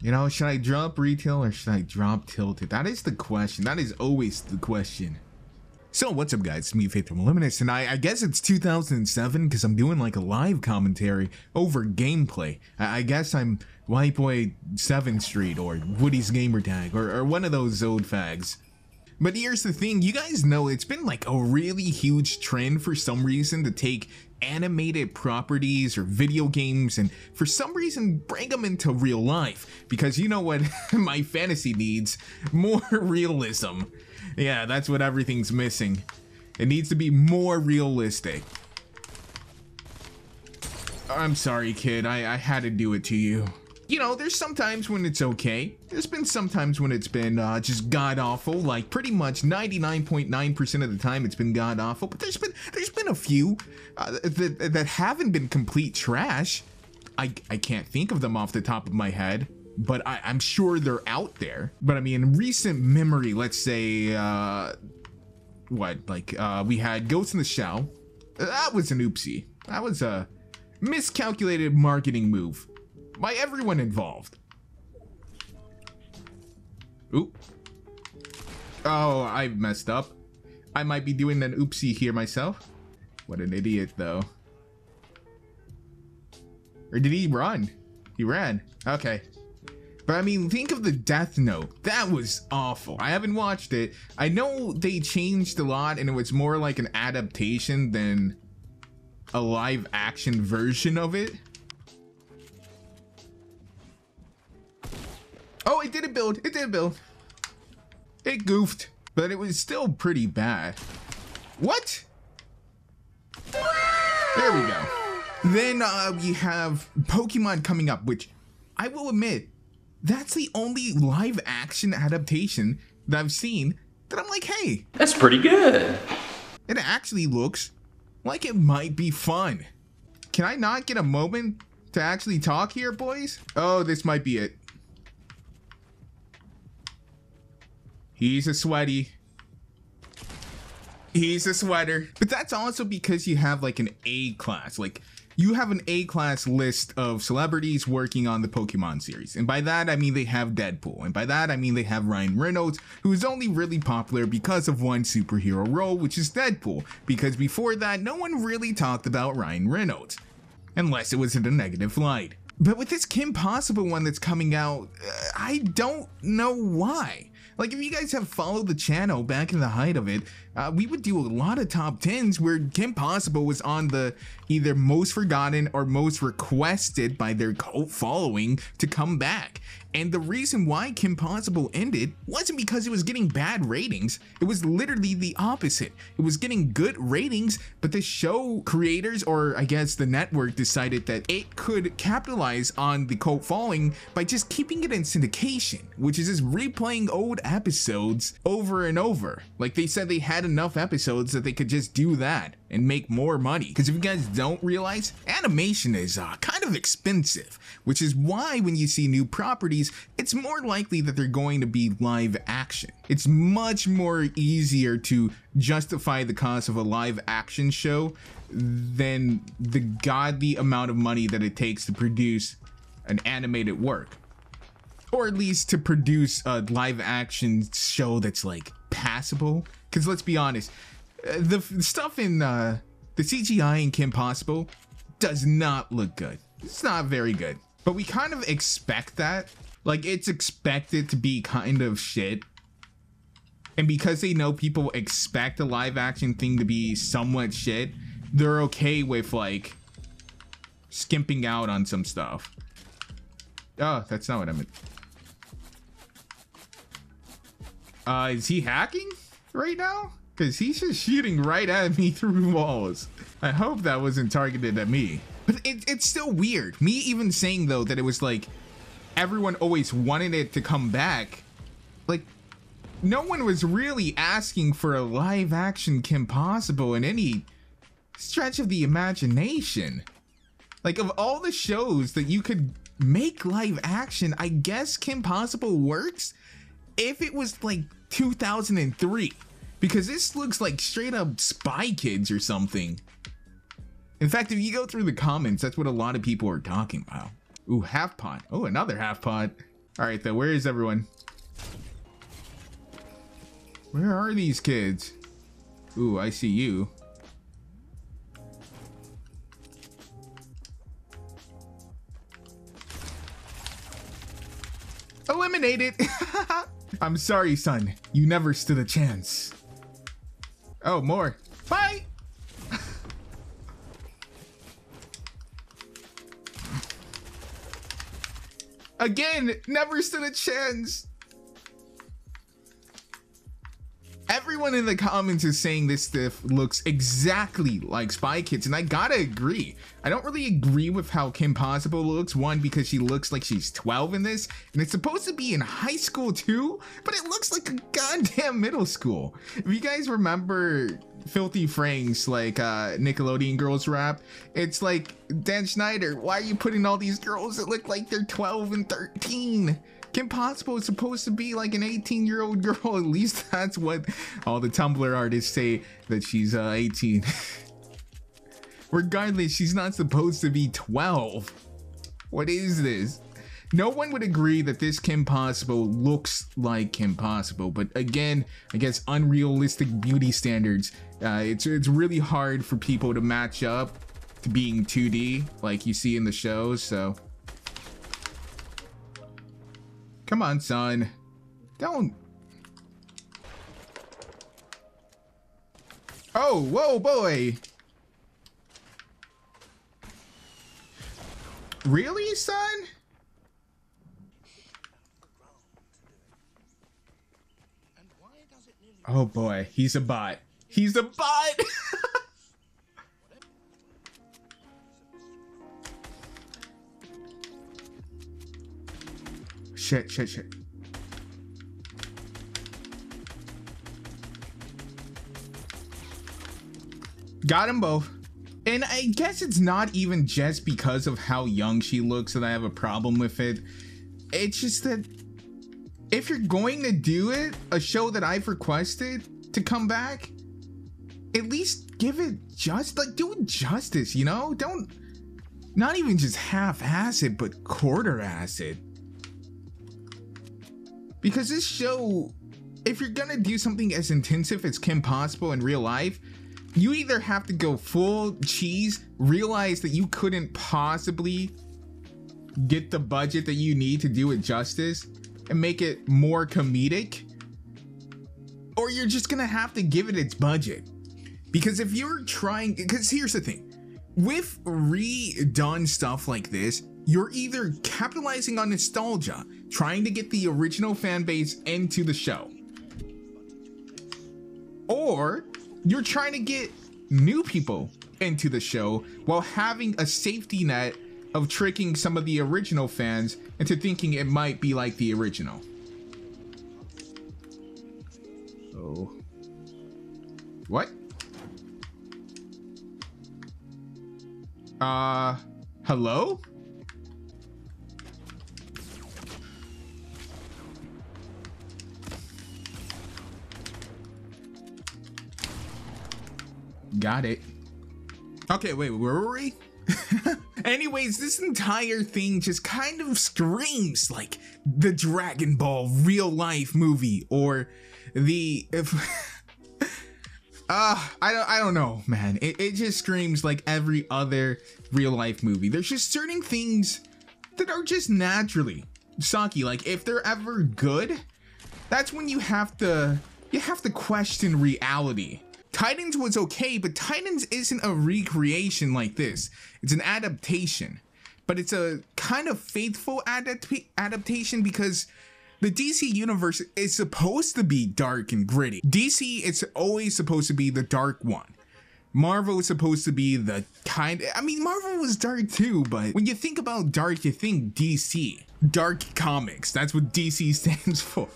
You know, should I drop retail or should I drop tilted? That is the question. That is always the question. So what's up guys, it's me Faith from Moliminous, and I guess it's 2007 because I'm doing like a live commentary over gameplay. I guess I'm White Boy 7th Street or Woody's Gamertag or one of those old fags. But here's the thing, you guys know it's been like a really huge trend for some reason to take animated properties or video games and for some reason bring them into real life, because you know what my fantasy needs? More realism. Yeah, that's what everything's missing. It needs to be more realistic. I'm sorry kid, I had to do it to you. You know, there's sometimes when it's okay. There's been sometimes when it's been just god-awful, like pretty much 99.9% of the time it's been god-awful, but there's been a few that haven't been complete trash. I can't think of them off the top of my head, but I'm sure they're out there. But I mean, in recent memory, let's say, we had Ghost in the Shell. That was an oopsie. That was a miscalculated marketing move by everyone involved. Oop. Oh, I messed up. I might be doing an oopsie here myself. What an idiot, though. Or did he run? He ran. Okay. But I mean, think of the Death Note. That was awful. I haven't watched it. I know they changed a lot and it was more like an adaptation than a live action version of it. Oh, it didn't build. It didn't build. It goofed, but it was still pretty bad. What? There we go. Then we have Pokemon coming up, which I will admit, that's the only live action adaptation that I've seen that I'm like, hey, that's pretty good. It actually looks like it might be fun. Can I not get a moment to actually talk here, boys? Oh, this might be it. He's a sweaty. He's a sweater. But that's also because you have like an A class. Like you have an A class list of celebrities working on the Pokemon series. And by that, I mean they have Deadpool. And by that, I mean they have Ryan Reynolds, who is only really popular because of one superhero role, which is Deadpool. Because before that, no one really talked about Ryan Reynolds. Unless it was in a negative light. But with this Kim Possible one that's coming out, I don't know why. Like, if you guys have followed the channel back in the height of it, we would do a lot of top 10s where Kim Possible was on the either most forgotten or most requested by their cult following to come back. And the reason why Kim Possible ended wasn't because it was getting bad ratings. It was literally the opposite. It was getting good ratings, but the show creators, or I guess the network, decided that it could capitalize on the cult following by just keeping it in syndication, which is just replaying old episodes over and over. Like they said they had enough episodes that they could just do that and make more money. Because if you guys don't realize, animation is kind of expensive, which is why when you see new properties, it's more likely that they're going to be live action. It's much more easier to justify the cost of a live action show than the godly amount of money that it takes to produce an animated work. Or at least to produce a live action show that's like passable. Because let's be honest, the stuff in the CGI in Kim Possible does not look good. It's not very good. But we kind of expect that. Like, it's expected to be kind of shit. And because they know people expect a live action thing to be somewhat shit, they're okay with like skimping out on some stuff. Oh, that's not what I meant. Is he hacking right now? Because he's just shooting right at me through walls. I hope that wasn't targeted at me. But it's still weird. Me even saying, though, that it was like everyone always wanted it to come back. Like, no one was really asking for a live action Kim Possible in any stretch of the imagination. Like, of all the shows that you could make live action, I guess Kim Possible works if it was like 2003. Because this looks like straight up Spy Kids or something. In fact, if you go through the comments, that's what a lot of people are talking about. Ooh, half pot. Oh, another half pot. All right, though, where is everyone? Where are these kids? Ooh, I see you. Eliminated. I'm sorry, son. You never stood a chance. Oh, more. Bye. Again, never stood a chance. Everyone in the comments is saying this stuff looks exactly like Spy Kids, and I gotta agree. I don't really agree with how Kim Possible looks. One, because she looks like she's 12 in this, and it's supposed to be in high school too, but it looks like a goddamn middle school. If you guys remember Filthy Franks, like Nickelodeon Girls Rap, it's like, Dan Schneider, why are you putting all these girls that look like they're 12 and 13? Kim Possible is supposed to be like an 18-year-old girl. At least that's what all the Tumblr artists say, that she's 18. Regardless, she's not supposed to be 12. What is this? No one would agree that this Kim Possible looks like Kim Possible, but again, I guess unrealistic beauty standards. It's really hard for people to match up to being 2D like you see in the shows, so. Come on, son. Don't. Oh, whoa, boy. Really, son? Oh boy, he's a bot. He's a bot. Shit. Got them both. And I guess it's not even just because of how young she looks that I have a problem with it. It's just that if you're going to do it, a show that I've requested to come back, at least give it just, like, do it justice, you know? Don't, not even just half-ass it, but quarter-ass it. Because this show, if you're gonna do something as intensive as Kim Possible in real life, you either have to go full cheese, realize that you couldn't possibly get the budget that you need to do it justice, and make it more comedic, or you're just gonna have to give it its budget. Because if you're trying, because here's the thing, with redone stuff like this, you're either capitalizing on nostalgia, trying to get the original fan base into the show, or you're trying to get new people into the show while having a safety net of tricking some of the original fans into thinking it might be like the original. Oh. What? Hello? Got it. Okay, wait, where were we? Anyways, this entire thing just kind of screams like the Dragon Ball real life movie, or the I don't know, man. It just screams like every other real life movie. There's just certain things that are just naturally sucky. Like if they're ever good, that's when you have to question reality. Titans was okay, but Titans isn't a recreation like this. It's an adaptation, but it's a kind of faithful adaptation because the DC universe is supposed to be dark and gritty. DC is always supposed to be the dark one. Marvel is supposed to be the I mean, Marvel was dark too, but when you think about dark, you think DC. Dark comics, that's what DC stands for.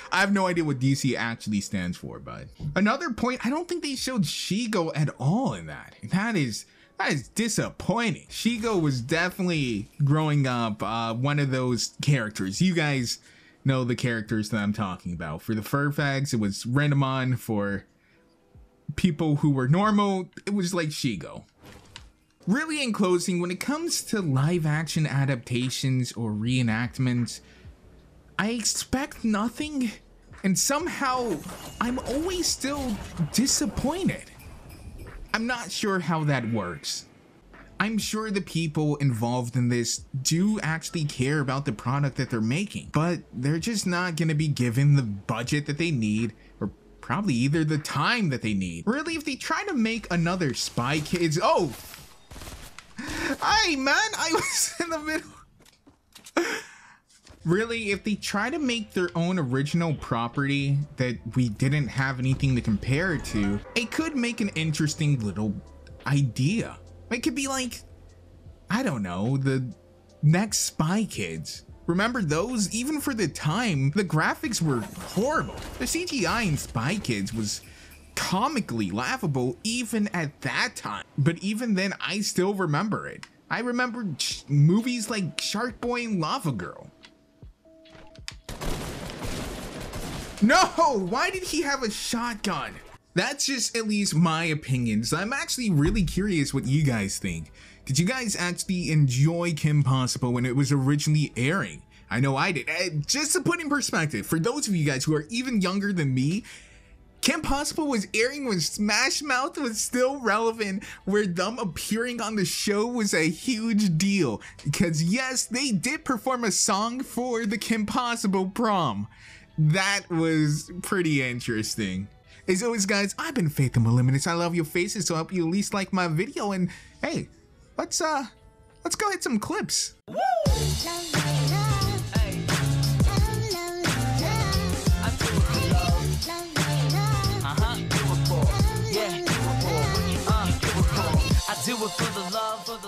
I have no idea what DC actually stands for, but another point, I don't think they showed Shigo at all in that. That is disappointing. Shigo was definitely growing up one of those characters. You guys know the characters that I'm talking about. For the fur fags, it was Renamon. For people who were normal, it was like Shigo. Really, in closing, when it comes to live action adaptations or reenactments, I expect nothing, and somehow I'm always still disappointed. I'm not sure how that works. I'm sure the people involved in this do actually care about the product that they're making, but they're just not gonna be given the budget that they need, or probably either the time that they need. Really, if they try to make another Spy Kids, oh! Hey man, I was in the middle. Really, if they try to make their own original property that we didn't have anything to compare it to, it could make an interesting little idea. It could be like, I don't know, the next Spy Kids. Remember those? Even for the time, the graphics were horrible. The CGI in Spy Kids was comically laughable even at that time. But even then, I still remember it. I remember movies like Shark Boy and Lava Girl. No! Why did he have a shotgun? That's just at least my opinion, so I'm actually really curious what you guys think. Did you guys actually enjoy Kim Possible when it was originally airing? I know I did. Just to put in perspective, for those of you guys who are even younger than me, Kim Possible was airing when Smash Mouth was still relevant, where them appearing on the show was a huge deal. Because yes, they did perform a song for the Kim Possible prom. That was pretty interesting. As always, guys, I've been Faith and Moliminous. I love your faces, so I hope you at least like my video. And hey, let's go hit some clips. Woo! I do it for the love of the